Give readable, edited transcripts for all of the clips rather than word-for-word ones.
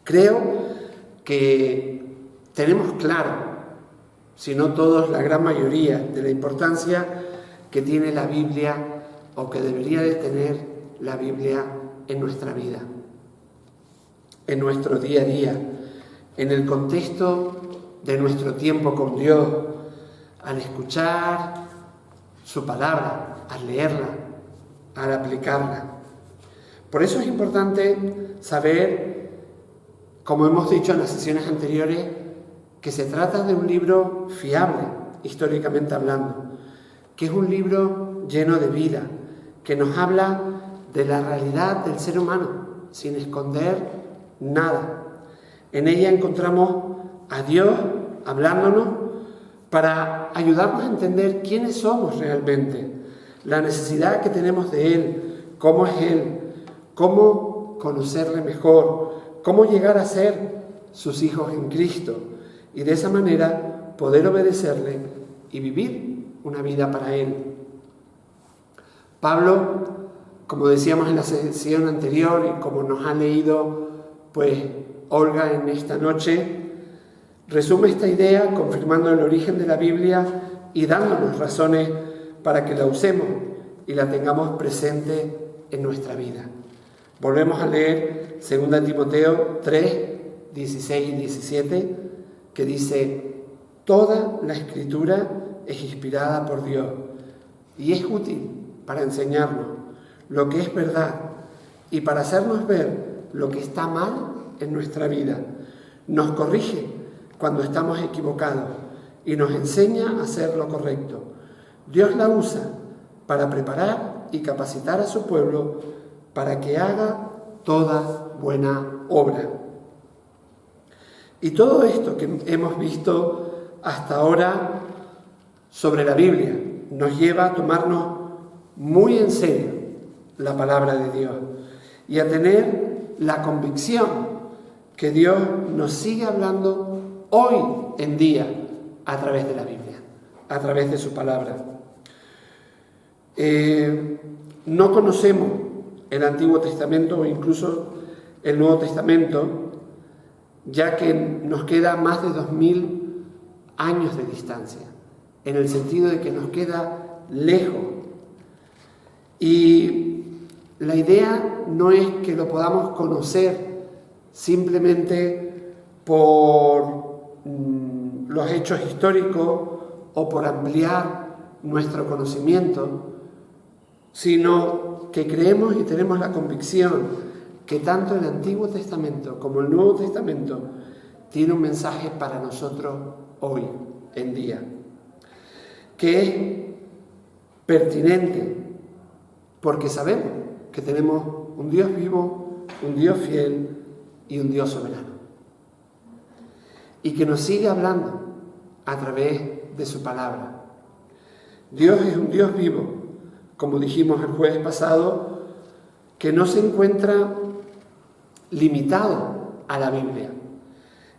Creo que tenemos claro, si no todos, la gran mayoría, de la importancia que tiene la Biblia o que debería de tener la Biblia en nuestra vida, en nuestro día a día, en el contexto de nuestro tiempo con Dios, al escuchar su palabra, al leerla, al aplicarla. Por eso es importante saber, como hemos dicho en las sesiones anteriores, que se trata de un libro fiable, históricamente hablando, que es un libro lleno de vida, que nos habla de la realidad del ser humano, sin esconder nada. En ella encontramos a Dios hablándonos para ayudarnos a entender quiénes somos realmente, la necesidad que tenemos de Él, cómo es Él, cómo conocerle mejor, cómo llegar a ser sus hijos en Cristo y de esa manera poder obedecerle y vivir una vida para Él. Pablo, como decíamos en la sesión anterior y como nos ha leído Olga en esta noche, resume esta idea confirmando el origen de la Biblia y dándonos razones para que la usemos y la tengamos presente en nuestra vida. Volvemos a leer 2 Timoteo 3, 16 y 17, que dice: toda la Escritura es inspirada por Dios y es útil para enseñarnos lo que es verdad y para hacernos ver lo que está mal en nuestra vida. Nos corrige cuando estamos equivocados y nos enseña a hacer lo correcto. Dios la usa para preparar y capacitar a su pueblo para que haga toda buena obra. Y todo esto que hemos visto hasta ahora sobre la Biblia nos lleva a tomarnos muy en serio la palabra de Dios y a tener la convicción que Dios nos sigue hablando hoy en día a través de la Biblia, a través de su palabra. No conocemos el Antiguo Testamento o incluso el Nuevo Testamento, ya que nos queda más de 2000 años de distancia, en el sentido de que nos queda lejos. Y la idea no es que lo podamos conocer simplemente por los hechos históricos o por ampliar nuestro conocimiento, sino que creemos y tenemos la convicción que tanto el Antiguo Testamento como el Nuevo Testamento tiene un mensaje para nosotros hoy en día, que es pertinente porque sabemos que tenemos un Dios vivo, un Dios fiel y un Dios soberano, y que nos sigue hablando a través de su palabra. Dios es un Dios vivo, como dijimos el jueves pasado, que no se encuentra limitado a la Biblia.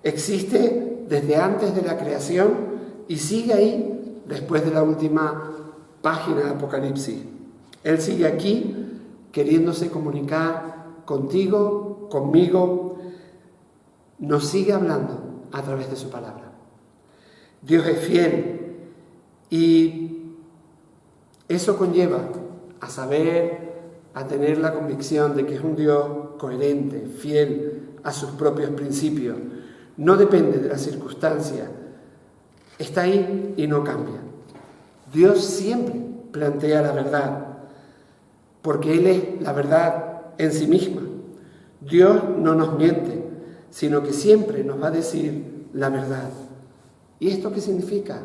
Existe desde antes de la creación y sigue ahí después de la última página de Apocalipsis. Él sigue aquí queriéndose comunicar contigo, conmigo, nos sigue hablando a través de su palabra. Dios es fiel y eso conlleva a saber, a tener la convicción de que es un Dios coherente, fiel a sus propios principios. No depende de las circunstancias, está ahí y no cambia. Dios siempre plantea la verdad, porque Él es la verdad en sí misma. Dios no nos miente, sino que siempre nos va a decir la verdad. ¿Y esto qué significa?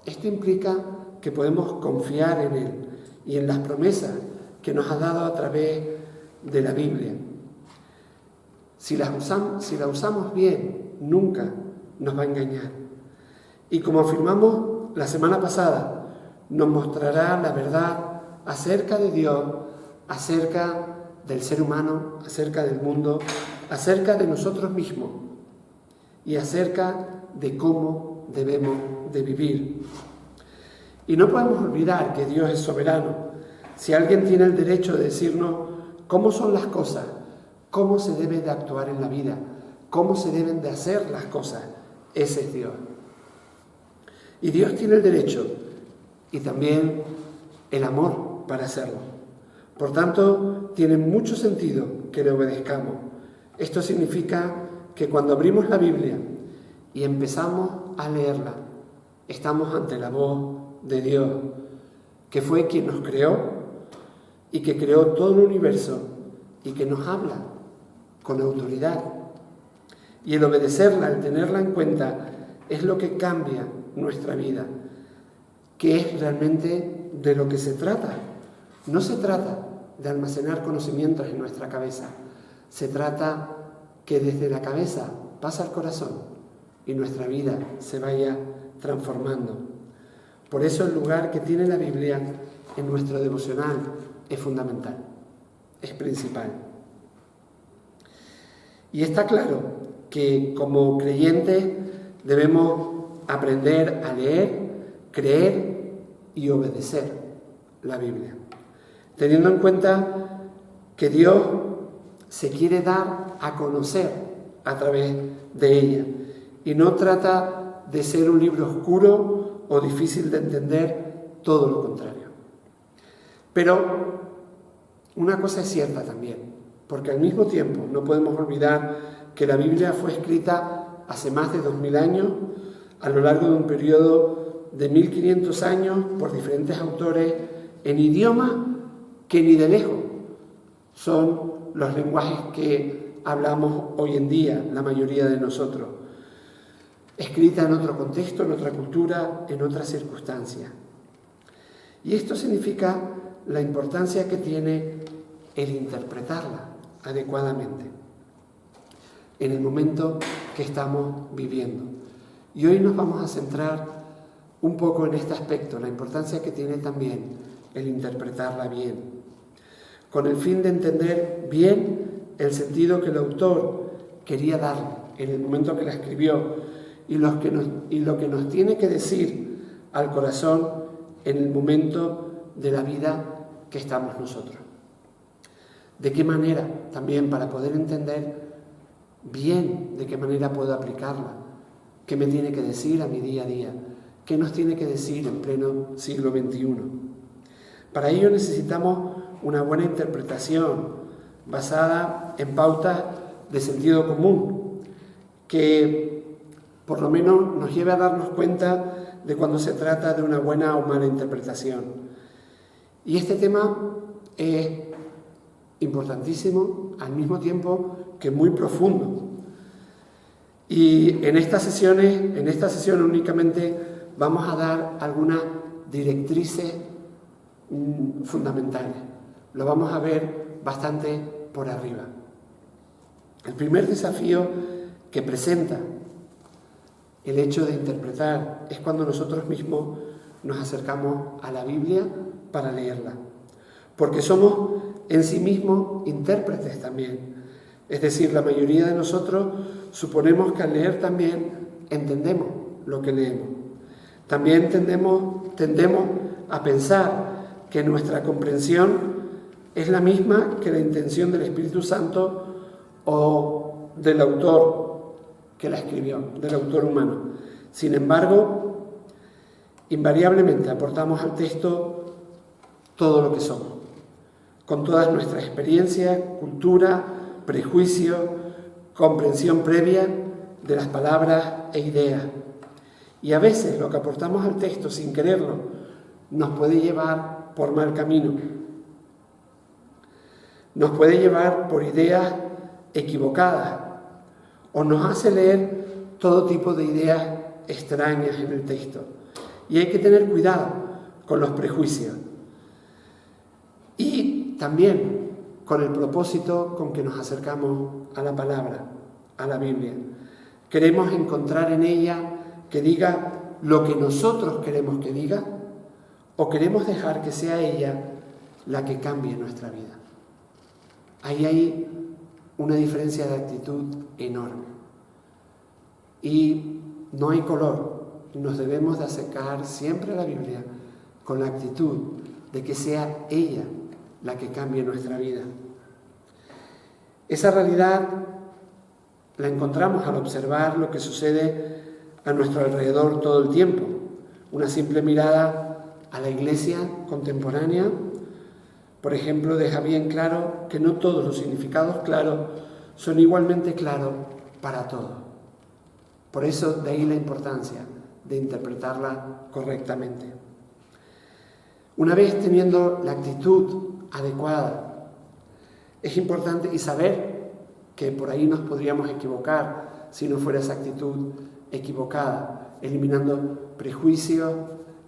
Esto implica que podemos confiar en Él y en las promesas que nos ha dado a través de la Biblia. Si la usamos bien, nunca nos va a engañar. Y como afirmamos la semana pasada, nos mostrará la verdad acerca de Dios, acerca del ser humano, acerca del mundo, acerca de nosotros mismos y acerca de cómo debemos de vivir. Y no podemos olvidar que Dios es soberano. Si alguien tiene el derecho de decirnos cómo son las cosas, cómo se debe de actuar en la vida, cómo se deben de hacer las cosas. Ese es Dios. Y Dios tiene el derecho y también el amor para hacerlo. Por tanto, tiene mucho sentido que le obedezcamos. Esto significa que cuando abrimos la Biblia y empezamos a leerla, estamos ante la voz de Dios, que fue quien nos creó y que creó todo el universo y que nos habla con autoridad. Y el obedecerla, el tenerla en cuenta, es lo que cambia nuestra vida, que es realmente de lo que se trata. No se trata de almacenar conocimientos en nuestra cabeza, se trata que desde la cabeza pasa al corazón y nuestra vida se vaya transformando. Por eso el lugar que tiene la Biblia en nuestro devocional es fundamental, es principal. Y está claro que como creyentes debemos aprender a leer, creer y obedecer la Biblia, teniendo en cuenta que Dios se quiere dar a conocer a través de ella y no trata de ser un libro oscuro o difícil de entender, todo lo contrario. Pero una cosa es cierta también, porque al mismo tiempo no podemos olvidar que la Biblia fue escrita hace más de 2000 años, a lo largo de un periodo de 1500 años, por diferentes autores, en idiomas que ni de lejos son los lenguajes que hablamos hoy en día, la mayoría de nosotros. Escrita en otro contexto, en otra cultura, en otras circunstancias. Y esto significa la importancia que tiene el interpretarla adecuadamente en el momento que estamos viviendo. Y hoy nos vamos a centrar un poco en este aspecto, la importancia que tiene también el interpretarla bien, con el fin de entender bien el sentido que el autor quería darle en el momento que la escribió y lo que nos tiene que decir al corazón en el momento de la vida que estamos nosotros. ¿De qué manera? También para poder entender bien de qué manera puedo aplicarla, qué me tiene que decir a mi día a día, qué nos tiene que decir en pleno siglo XXI. Para ello necesitamos una buena interpretación basada en pautas de sentido común, que por lo menos nos lleve a darnos cuenta de cuando se trata de una buena o mala interpretación. Y este tema es importantísimo, al mismo tiempo que muy profundo. Y en esta sesión únicamente vamos a dar algunas directrices fundamentales. Lo vamos a ver bastante por arriba. El primer desafío que presenta el hecho de interpretar es cuando nosotros mismos nos acercamos a la Biblia para leerla, porque somos en sí mismos intérpretes también. Es decir, la mayoría de nosotros suponemos que al leer también entendemos lo que leemos. También tendemos a pensar que nuestra comprensión es la misma que la intención del Espíritu Santo o del autor que la escribió, del autor humano. Sin embargo, invariablemente aportamos al texto todo lo que somos, con todas nuestras experiencias, cultura, prejuicio, comprensión previa de las palabras e ideas. Y a veces lo que aportamos al texto sin quererlo nos puede llevar por mal camino. Nos puede llevar por ideas equivocadas o nos hace leer todo tipo de ideas extrañas en el texto. Y hay que tener cuidado con los prejuicios. Y también con el propósito con que nos acercamos a la palabra, a la Biblia. Queremos encontrar en ella que diga lo que nosotros queremos que diga, o queremos dejar que sea ella la que cambie nuestra vida. Ahí hay una diferencia de actitud enorme. Y no hay color. Nos debemos de acercar siempre a la Biblia con la actitud de que sea ella la que cambie nuestra vida. Esa realidad La encontramos al observar lo que sucede a nuestro alrededor todo el tiempo. Una simple mirada a la iglesia contemporánea, por ejemplo, deja bien claro que no todos los significados claros son igualmente claros para todos. Por eso, de ahí la importancia de interpretarla correctamente. Una vez teniendo la actitud adecuada, es importante y saber que por ahí nos podríamos equivocar si no fuera esa actitud equivocada, eliminando prejuicios,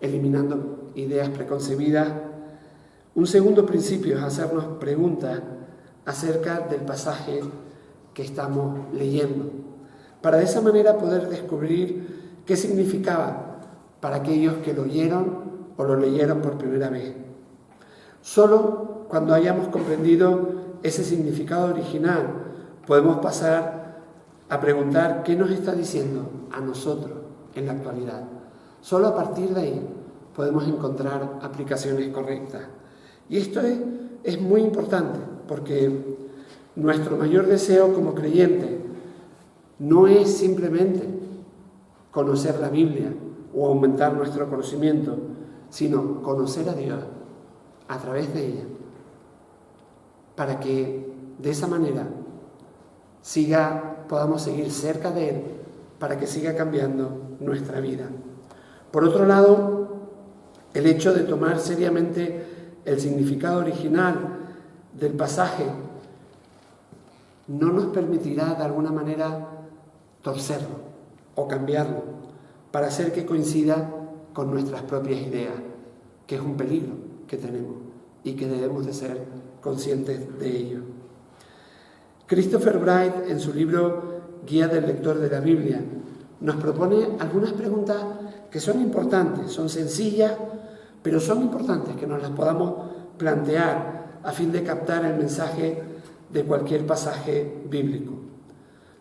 eliminando ideas preconcebidas. Un segundo principio es hacernos preguntas acerca del pasaje que estamos leyendo, para de esa manera poder descubrir qué significaba para aquellos que lo oyeron o lo leyeron por primera vez. Solo cuando hayamos comprendido ese significado original podemos pasar a preguntar qué nos está diciendo a nosotros en la actualidad. Solo a partir de ahí podemos encontrar aplicaciones correctas. Y esto es muy importante, porque nuestro mayor deseo como creyentes no es simplemente conocer la Biblia o aumentar nuestro conocimiento, sino conocer a Dios a través de ella, para que de esa manera podamos seguir cerca de Él, para que siga cambiando nuestra vida. Por otro lado, el hecho de tomar seriamente el significado original del pasaje no nos permitirá de alguna manera torcerlo o cambiarlo para hacer que coincida con nuestras propias ideas, que es un peligro que tenemos y que debemos de ser conscientes de ello. Christopher Wright, en su libro Guía del Lector de la Biblia, nos propone algunas preguntas que son importantes, son sencillas, pero son importantes que nos las podamos plantear a fin de captar el mensaje de cualquier pasaje bíblico.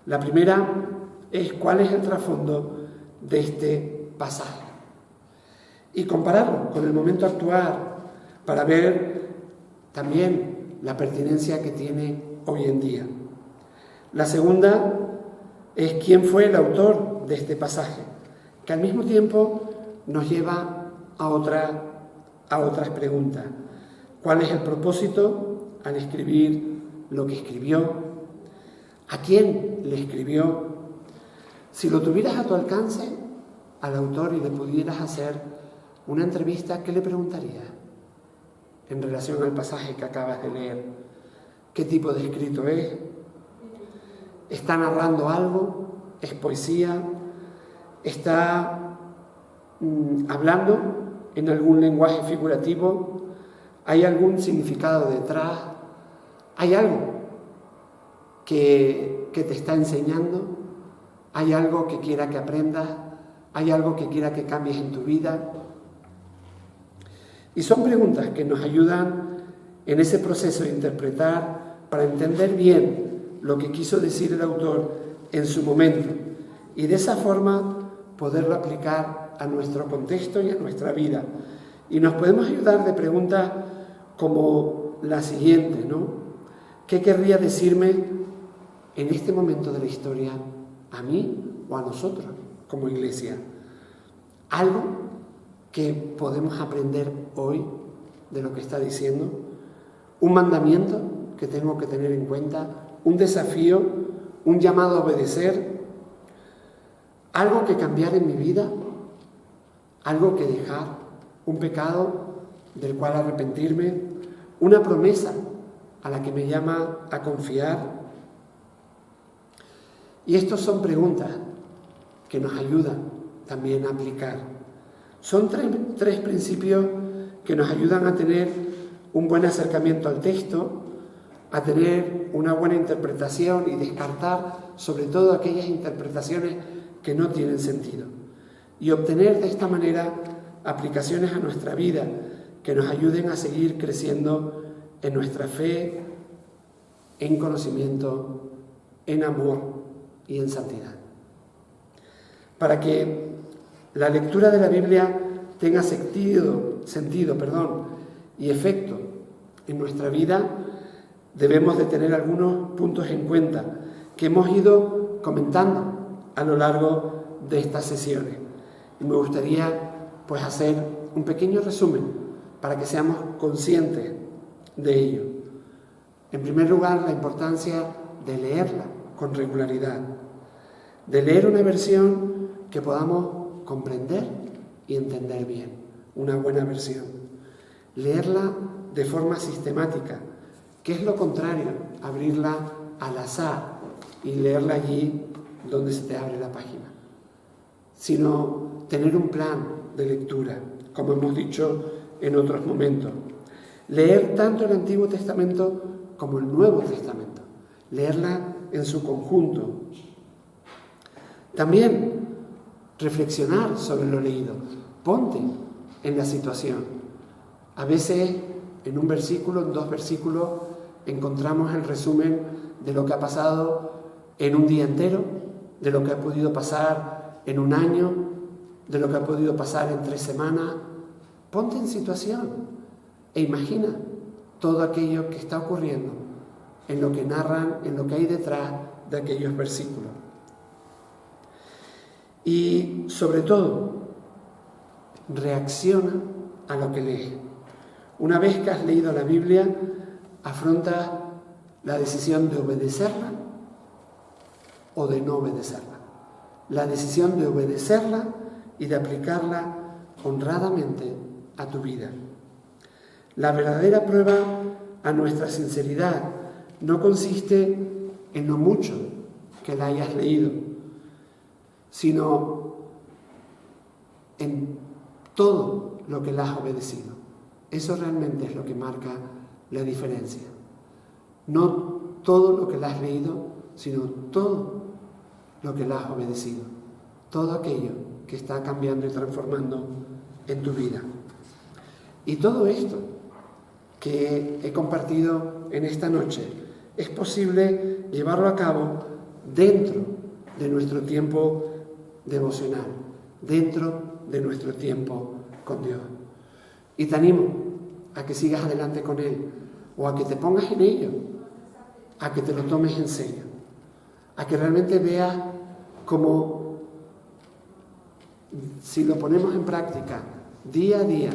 La primera es cuál es el trasfondo de este pasaje y compararlo con el momento actual para ver también la pertinencia que tiene hoy en día. La segunda es quién fue el autor de este pasaje, que al mismo tiempo nos lleva a otras preguntas. ¿Cuál es el propósito al escribir lo que escribió? ¿A quién le escribió? Si lo tuvieras a tu alcance al autor y le pudieras hacer una entrevista, ¿qué le preguntarías en relación al pasaje que acabas de leer? ¿Qué tipo de escrito es? ¿Está narrando algo? ¿Es poesía? ¿Está hablando en algún lenguaje figurativo? ¿Hay algún significado detrás? ¿Hay algo que te está enseñando? ¿Hay algo que quiera que aprendas? ¿Hay algo que quiera que cambies en tu vida? Y son preguntas que nos ayudan en ese proceso de interpretar para entender bien lo que quiso decir el autor en su momento y de esa forma poderlo aplicar a nuestro contexto y a nuestra vida. Y nos podemos ayudar de preguntas como la siguiente, ¿no? ¿Qué querría decirme en este momento de la historia a mí o a nosotros como iglesia? Algo que podemos aprender hoy de lo que está diciendo, un mandamiento que tengo que tener en cuenta, un desafío, un llamado a obedecer, algo que cambiar en mi vida, algo que dejar, un pecado del cual arrepentirme, una promesa a la que me llama a confiar. Y estas son preguntas que nos ayudan también a aplicar. Son tres principios que nos ayudan a tener un buen acercamiento al texto, a tener una buena interpretación y descartar sobre todo aquellas interpretaciones que no tienen sentido. Y obtener de esta manera aplicaciones a nuestra vida que nos ayuden a seguir creciendo en nuestra fe, en conocimiento, en amor y en santidad. Para que la lectura de la Biblia tenga sentido y efecto en nuestra vida, debemos de tener algunos puntos en cuenta que hemos ido comentando a lo largo de estas sesiones. Y me gustaría pues hacer un pequeño resumen para que seamos conscientes de ello. En primer lugar, la importancia de leerla con regularidad, de leer una versión que podamos comprender y entender bien, una buena versión. Leerla de forma sistemática, que es lo contrario, abrirla al azar y leerla allí donde se te abre la página, sino tener un plan de lectura, como hemos dicho en otros momentos. Leer tanto el Antiguo Testamento como el Nuevo Testamento, leerla en su conjunto. También reflexionar sobre lo leído, ponte en la situación. A veces en un versículo, en 2 versículos, encontramos el resumen de lo que ha pasado en un día entero, de lo que ha podido pasar en un año, de lo que ha podido pasar en 3 semanas. Ponte en situación e imagina todo aquello que está ocurriendo en lo que narran, en lo que hay detrás de aquellos versículos. Y sobre todo, reacciona a lo que lees. Una vez que has leído la Biblia, afronta la decisión de obedecerla o de no obedecerla. La decisión de obedecerla y de aplicarla honradamente a tu vida. La verdadera prueba a nuestra sinceridad no consiste en lo mucho que la hayas leído, sino en todo lo que la has obedecido. Eso realmente es lo que marca la diferencia. No todo lo que la has leído, sino todo lo que la has obedecido. Todo aquello que está cambiando y transformando en tu vida. Y todo esto que he compartido en esta noche es posible llevarlo a cabo dentro de nuestro tiempo devocional, dentro de nuestro tiempo con Dios. Y te animo a que sigas adelante con Él, o a que te pongas en ello, a que te lo tomes en serio, a que realmente veas como si lo ponemos en práctica día a día,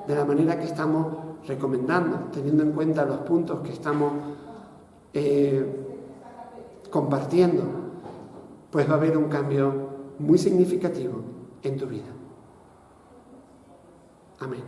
de la manera que estamos recomendando, teniendo en cuenta los puntos que estamos compartiendo, pues va a haber un cambio muy significativo en tu vida. Amén.